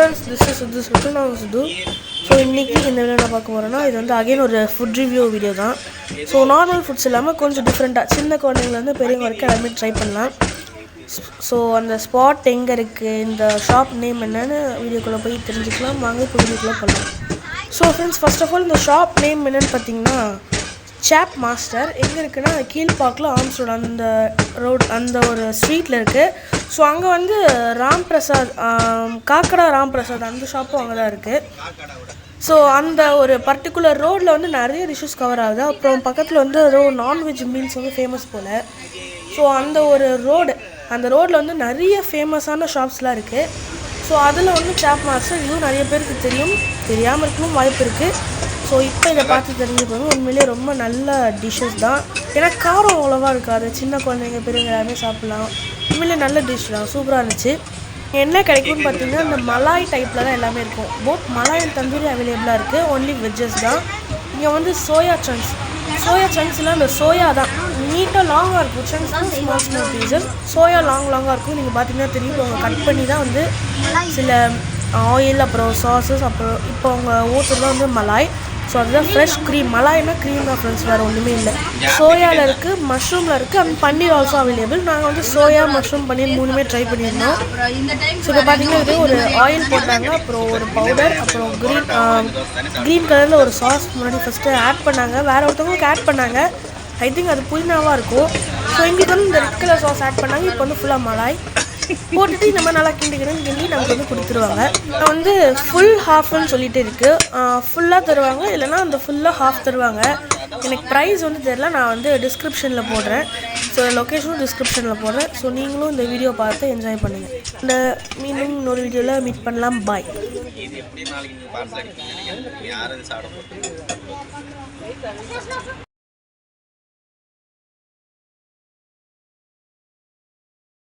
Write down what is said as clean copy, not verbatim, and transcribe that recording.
friends, this is Siddhu. நான் Siddhu. So இன்றைக்கி இந்த வீடியோ நான் பார்க்க போகிறேன்னா இது வந்து அகைன் ஒரு ஃபுட் ரிவ்யூ வீடியோ தான். ஸோ நார்மல் ஃபுட்ஸ் இல்லாமல் கொஞ்சம் டிஃப்ரெண்ட்டாக சின்ன குழந்தைங்கலேருந்து பெரியவங்க வரைக்கும் எல்லாமே ட்ரை பண்ணலாம். ஸோ அந்த ஸ்பாட் எங்கே இருக்குது, இந்த ஷாப் நேம் என்னென்னு வீடியோக்குள்ளே போய் தெரிஞ்சுக்கலாம். வாங்க இப்போ வீடியோக்குள்ளே போகலாம். So friends, first of all இந்த ஷாப் நேம் என்னென்னு பார்த்தீங்கன்னா சாப் மாஸ்டர். எங்கே இருக்குன்னா கீழ்பாக்கில் ஆர்ம்ஸ் ரோடு அந்த ரோட் அந்த ஒரு ஸ்ட்ரீட்டில் இருக்குது. ஸோ அங்கே வந்து ராம்பிரசாத் காக்கடா ராம்பிரசாத் அந்த ஷாப்பும் அங்கே தான் இருக்குது. ஸோ அந்த ஒரு பர்டிகுலர் ரோடில் வந்து நிறைய டிஷ்ஷஸ் கவர் ஆகுது. அப்புறம் பக்கத்தில் வந்து ஏதோ நான்வெஜ் மீல்ஸ் வந்து ஃபேமஸ் போல். ஸோ அந்த ஒரு அந்த ரோடில் வந்து நிறைய ஃபேமஸான ஷாப்ஸ்லாம் இருக்குது. ஸோ அதில் வந்து சாப் மாஸ்டர் இதுவும் நிறைய பேருக்கு தெரியாமல் இருக்கணும் வாய்ப்பு இருக்குது. ஸோ இப்போ இதை பார்த்து தெரிஞ்சுக்கோங்க. உண்மையிலே ரொம்ப நல்ல டிஷ்ஷஸ் தான். ஏன்னா காரம் அவ்வளோவா இருக்காது. சின்ன குழந்தைங்க பெரியவங்க எல்லாமே சாப்பிட்லாம். உண்மையிலே நல்ல டிஷ் தான், சூப்பராக இருந்துச்சு. என்ன கிடைக்கும்னு பார்த்தீங்கன்னா இந்த மலாய் டைப்பில் தான் எல்லாமே இருக்கும். போத் மலாய் அண்ட் தந்தூரி அவைலபிளாக இருக்குது. ஒன்லி வெஜ்ஜஸ் தான். இங்கே வந்து சோயா சங்க்ஸ்லாம் இந்த சோயா தான் நீட்டாக லாங்காக இருக்கும். சங்க்ஸ் தான் ஸ்மால் பீசஸ். சோயா லாங்காக இருக்கும். நீங்கள் பார்த்தீங்கன்னா தெரியும். அவங்க கட் பண்ணி தான் வந்து சில ஆயில் அப்புறம் சாஸஸ் அப்புறம் இப்போ அவங்க ஊற்றுலாம் வந்து மலாய். ஸோ அதுதான் ஃப்ரெஷ் க்ரீம். மலாய்னா க்ரீம் தான் ஃப்ரெண்ட்ஸ், வேறு ஒன்றுமே இல்லை. சோயாவில் இருக்குது, மஷ்ரூமில் இருக்குது, அண்ட் பன்னீர் ஆல்சோ அவைலபிள். நாங்கள் வந்து சோயா மஷ்ரூம் பன்னீர் மூணுமே ட்ரை பண்ணியிருந்தோம். ஸோ இப்போ பார்த்தீங்கன்னா இது ஒரு ஆயில் போட்டாங்க, அப்புறம் ஒரு பவுடர், அப்புறம் க்ரீன் கலரில் ஒரு சாஸ் முன்னாடி ஃபஸ்ட்டு ஆட் பண்ணாங்க. வேறு ஒருத்தவங்களுக்கு ஆட் பண்ணாங்க. ஐ திங்க் அது புதினாவாக இருக்கும். ஸோ எங்களுக்கு வந்து இந்த ரெட் கலர் சாஸ் ஆட் பண்ணாங்க. இப்போ வந்து ஃபுல்லாக மலாய் போட்டுட்டு இந்த மாதிரி நல்லா கிண்டி நமக்கு வந்து கொடுத்துருவாங்க. நான் வந்து ஃபுல் ஹாஃப்னு சொல்லிட்டு இருக்குது. ஃபுல்லாக தருவாங்க, இல்லைனா அந்த ஃபுல்லாக ஹாஃப் தருவாங்க. எனக்கு ப்ரைஸ் வந்து தெரியல. நான் வந்து டிஸ்கிரிப்ஷனில் போடுறேன். ஸோ லொக்கேஷனும் டிஸ்கிரிப்ஷனில் போடுறேன். ஸோ நீங்களும் இந்த வீடியோ பார்த்து என்ஜாய் பண்ணுங்கள். இந்த மீண்டும் இன்னொரு வீடியோவில் மீட் பண்ணலாம். பாய்.